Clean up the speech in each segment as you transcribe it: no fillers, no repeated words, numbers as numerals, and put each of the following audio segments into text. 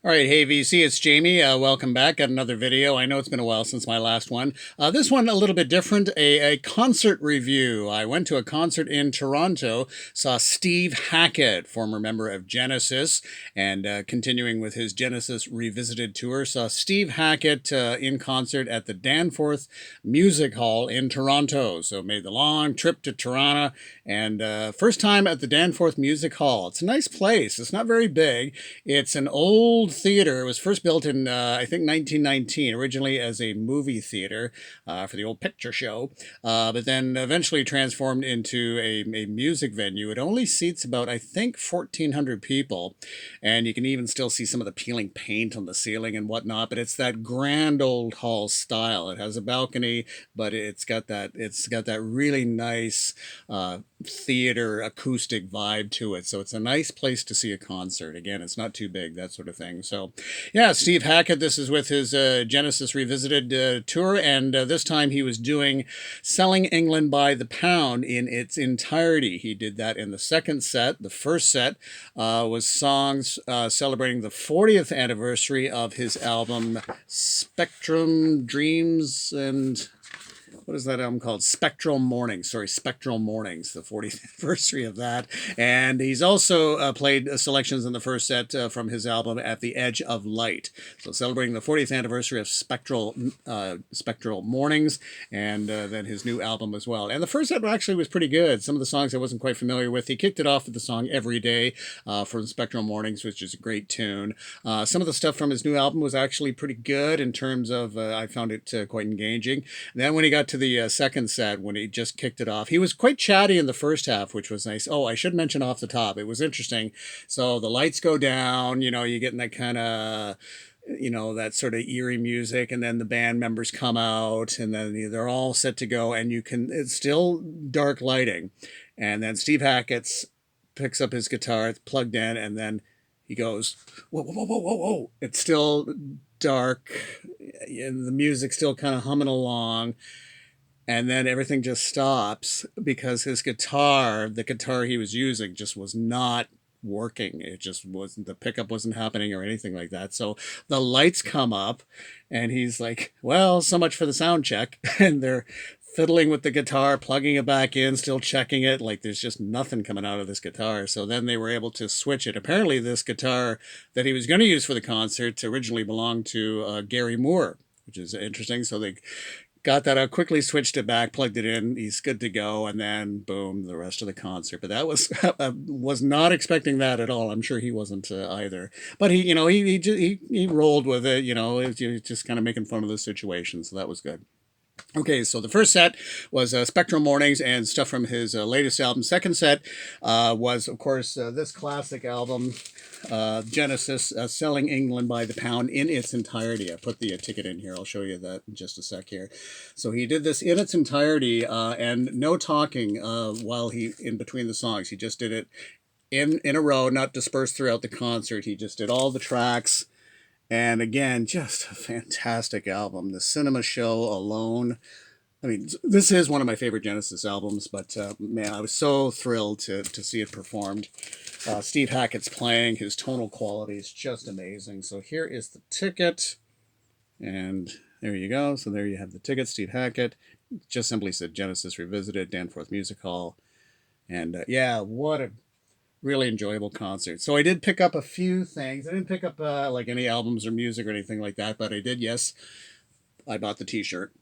All right, hey VC, it's Jamie. Welcome back. Got another video. I know it's been a while since my last one. This one a little bit different, a concert review. I went to a concert in Toronto, saw Steve Hackett, former member of Genesis, and continuing with his Genesis Revisited tour, saw Steve Hackett in concert at the Danforth Music Hall in Toronto. So made the long trip to Toronto, and first time at the Danforth Music Hall. It's a nice place. It's not very big. It's an old theater. It was first built in, I think, 1919, originally as a movie theater for the old picture show, but then eventually transformed into a music venue. It only seats about, I think, 1,400 people, and you can even still see some of the peeling paint on the ceiling and whatnot, but it's that grand old hall style. It has a balcony, but it's got that really nice theater acoustic vibe to it. So it's a nice place to see a concert. Again, it's not too big, that sort of thing. So yeah, Steve Hackett, this is with his Genesis Revisited tour, and this time he was doing Selling England by the Pound in its entirety. He did that in the second set. The first set was songs celebrating the 40th anniversary of his album Spectrum Dreams and what is that album called? Spectral Mornings. Sorry, Spectral Mornings, the 40th anniversary of that. And he's also played selections in the first set from his album At the Edge of Light. So celebrating the 40th anniversary of Spectral Mornings, and then his new album as well. And the first set actually was pretty good. Some of the songs I wasn't quite familiar with. He kicked it off with the song Every Day from Spectral Mornings, which is a great tune. Some of the stuff from his new album was actually pretty good in terms of, I found it quite engaging. And then when he got to the second set, when he just kicked it off, he was quite chatty in the first half, which was nice. Oh, I should mention off the top, it was interesting. So the lights go down, you get in that kind of that sort of eerie music, and then the band members come out, and then they're all set to go, and it's still dark lighting, and then Steve Hackett picks up his guitar, it's plugged in, and then he goes, whoa, whoa, whoa, whoa, whoa. It's still dark, and the music's still kind of humming along, and then everything just stops because his guitar, the guitar he was using, just was not working. It just wasn't, the pickup wasn't happening or anything like that. So the lights come up, and he's like, well, so much for the sound check. And they're fiddling with the guitar, plugging it back in, still checking it. Like there's just nothing coming out of this guitar. So then they were able to switch it. Apparently this guitar that he was going to use for the concert originally belonged to Gary Moore, which is interesting. So they got that out, quickly switched it back, plugged it in, he's good to go, and then boom, the rest of the concert. But that was was not expecting that at all. I'm sure he wasn't either. But he rolled with it. He was just kind of making fun of the situation, so that was good. Okay, so the first set was Spectral Mornings and stuff from his latest album. Second set was, of course, this classic album, Genesis, Selling England by the Pound in its entirety. I put the ticket in here. I'll show you that in just a sec here. So he did this in its entirety, and no talking while in between the songs. He just did it in a row, not dispersed throughout the concert. He just did all the tracks. And again, just a fantastic album. The Cinema Show alone. I mean, this is one of my favorite Genesis albums, but man, I was so thrilled to see it performed. Steve Hackett's playing, his tonal quality is just amazing. So here is the ticket, and there you go. So there you have the ticket, Steve Hackett. Just simply said Genesis Revisited, Danforth Music Hall. And yeah, what a really enjoyable concert. So I did pick up a few things. I didn't pick up like any albums or music or anything like that, but I did, yes, I bought the t-shirt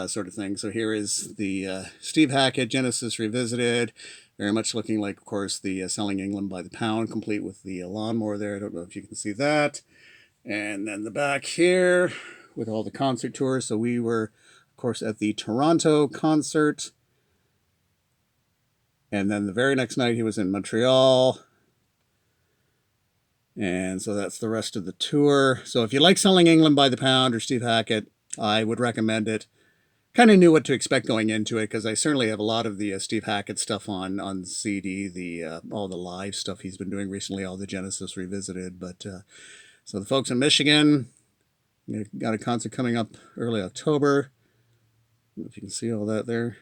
sort of thing. So here is the Steve Hackett Genesis Revisited, very much looking like, of course, the Selling England by the Pound, complete with the lawnmower there. I don't know if you can see that. And then the back here with all the concert tours. So we were, of course, at the Toronto concert. And then the very next night he was in Montreal. And so that's the rest of the tour. So if you like Selling England by the Pound or Steve Hackett, I would recommend it. Kind of knew what to expect going into it, because I certainly have a lot of the Steve Hackett stuff on CD, all the live stuff he's been doing recently, all the Genesis Revisited. But so the folks in Michigan, got a concert coming up early October. I don't know if you can see all that there.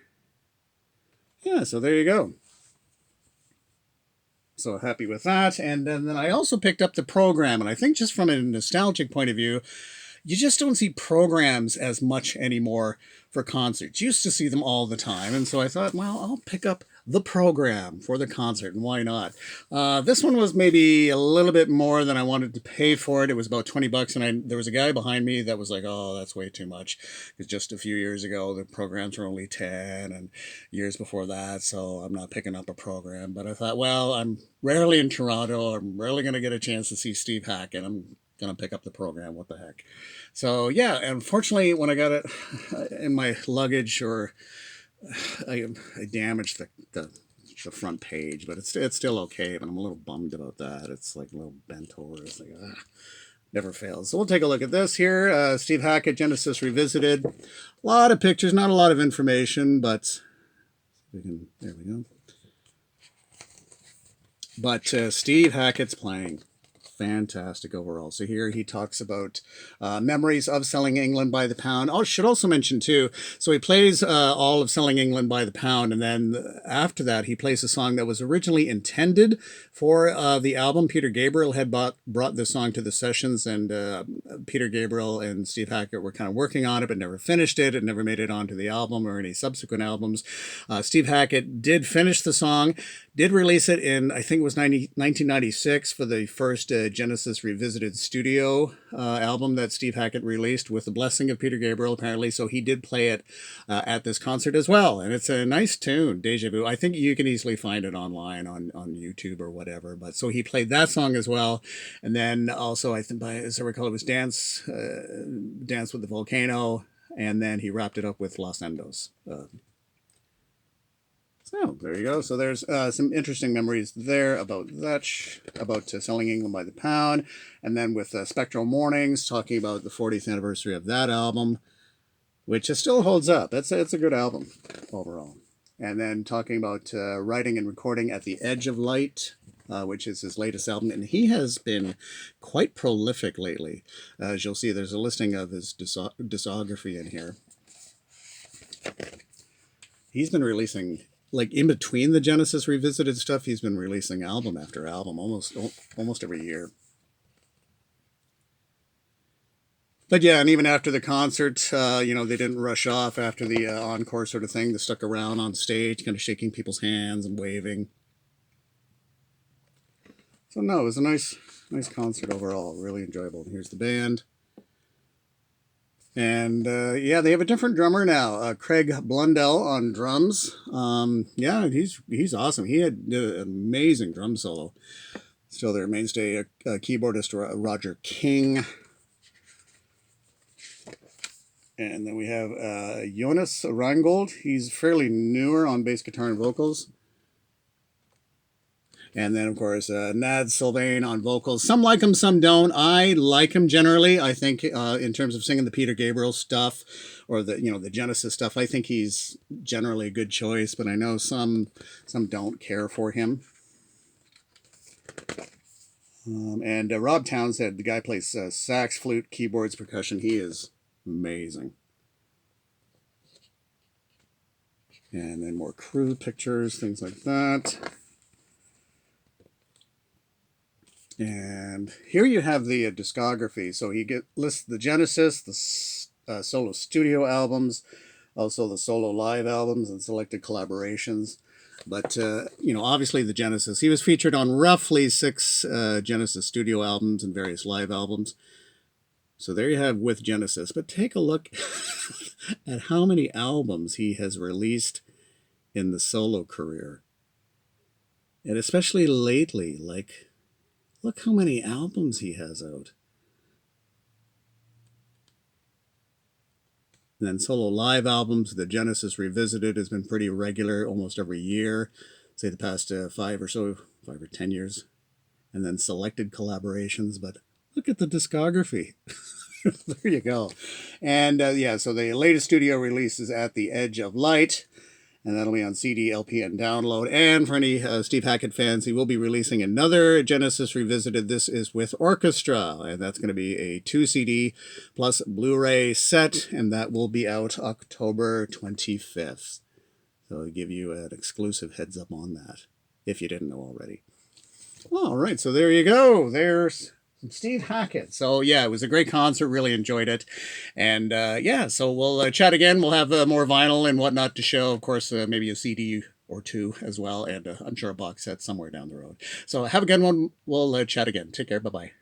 Yeah, so there you go. So happy with that. And then I also picked up the program. And I think just from a nostalgic point of view, you just don't see programs as much anymore for concerts. You used to see them all the time. And so I thought, well, I'll pick up the program for the concert, and why not? This one was maybe a little bit more than I wanted to pay for it. It was about $20, and there was a guy behind me that was like, "Oh, that's way too much," because just a few years ago the programs were only 10, and years before that, so I'm not picking up a program. But I thought, well, I'm rarely in Toronto. I'm rarely going to get a chance to see Steve Hackett. I'm going to pick up the program. What the heck? So yeah, unfortunately, when I got it in my luggage, or I damaged the front page, but it's still okay. But I'm a little bummed about that. It's like a little bent over. It's like never fails. So we'll take a look at this here. Steve Hackett, Genesis Revisited. A lot of pictures, not a lot of information, but we can. There we go. But Steve Hackett's playing. Fantastic overall. So here he talks about memories of Selling England by the Pound. I should also mention too, so he plays all of Selling England by the Pound, and then after that he plays a song that was originally intended for the album. Peter Gabriel had brought this song to the sessions, and Peter Gabriel and Steve Hackett were kind of working on it, but never finished it. It never made it onto the album or any subsequent albums. Steve Hackett did finish the song, did release it in, I think it was 1996 for the first Genesis Revisited studio album that Steve Hackett released with the blessing of Peter Gabriel, apparently. So he did play it at this concert as well. And it's a nice tune, Deja Vu. I think you can easily find it online on YouTube or whatever. But so he played that song as well. And then also, I think, as I recall, it was Dance with the Volcano. And then he wrapped it up with Los Endos. So there you go. So there's some interesting memories there about that, about Selling England by the Pound. And then with Spectral Mornings, talking about the 40th anniversary of that album, which still holds up. It's a good album overall. And then talking about writing and recording at the Edge of Light, which is his latest album. And he has been quite prolific lately. As you'll see, there's a listing of his discography in here. He's been releasing, like in between the Genesis Revisited stuff, he's been releasing album after album almost every year. But yeah, and even after the concert, they didn't rush off after the encore sort of thing. They stuck around on stage, kind of shaking people's hands and waving. So no, it was a nice concert overall. Really enjoyable. And here's the band. And yeah, they have a different drummer now, Craig Blundell on drums. Yeah, he's awesome. He did an amazing drum solo. Still their mainstay keyboardist Roger King. And then we have Jonas Reingold. He's fairly newer on bass guitar and vocals. And then, of course, Nad Sylvain on vocals. Some like him, some don't. I like him generally. I think in terms of singing the Peter Gabriel stuff or the Genesis stuff, I think he's generally a good choice. But I know some don't care for him. And Rob Townsend, the guy plays sax, flute, keyboards, percussion. He is amazing. And then more crew pictures, things like that. And here you have the discography. So he lists the Genesis, the solo studio albums, also the solo live albums and selected collaborations. But, obviously the Genesis. He was featured on roughly 6 Genesis studio albums and various live albums. So there you have with Genesis. But take a look at how many albums he has released in the solo career. And especially lately, like, look how many albums he has out. And then solo live albums, the Genesis Revisited has been pretty regular almost every year, say the past 5 or 10 years. And then selected collaborations, but look at the discography. There you go. And yeah, so the latest studio release is At the Edge of Light. And that'll be on CD, LP, and download. And for any Steve Hackett fans, he will be releasing another Genesis Revisited. This is with orchestra, and that's going to be a 2 CD plus Blu-ray set, and that will be out October 25th. So I'll give you an exclusive heads up on that, if you didn't know already. All right, so there you go. There's Steve Hackett. So yeah, it was a great concert. Really enjoyed it, and yeah, so we'll chat again. We'll have more vinyl and whatnot to show. Of course, maybe a CD or two as well, and I'm sure a box set somewhere down the road. So have a good one. We'll chat again. Take care. Bye bye.